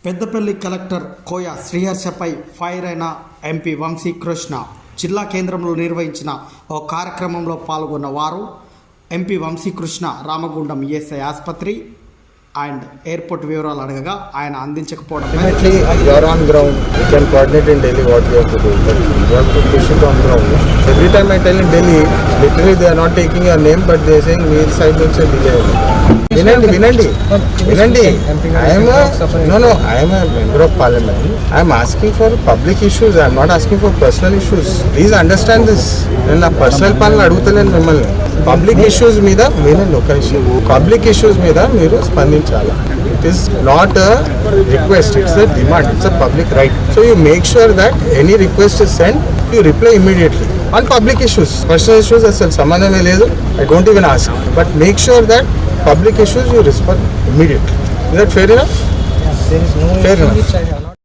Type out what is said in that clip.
Peddapalli collector కోయ శ్రీహర్షపై fire అయిన MP Vamsikrishna జిల్లా కేంద్రంలో నిర్వహించిన ఓ కార్యక్రమంలో పాల్గొన్న వారు ఎంపీ వంశీకృష్ణ రామగుండం ఈఎస్ఐ ఆసుపత్రి అండ్ ఎయిర్పోర్ట్ వివరాలు అడగగా ఆయన అందించకపోవడం on ground, we can coordinate in Delhi what we have to do, but we have to push it on ground. Every time I tell in Delhi, literally they are not taking your name, but they are saying we side will say delay. Vinandi. I am a member of parliament. I am asking for public issues. I am not asking for personal issues. Please understand this. నేను నా personal పనులు అడుగుతలేను మిమ్మల్ని. Public issues మీద public issues మీద మీరు స్పందించాలి. It is not a request, it's a demand, it's a public right. So you make sure that any request is sent, you reply immediately. On public issues, personal issues అసలు సంబంధమే లేదు. I don't even ask. But make sure that public issues you respond immediately. Is that fair enough? There is no fair enough.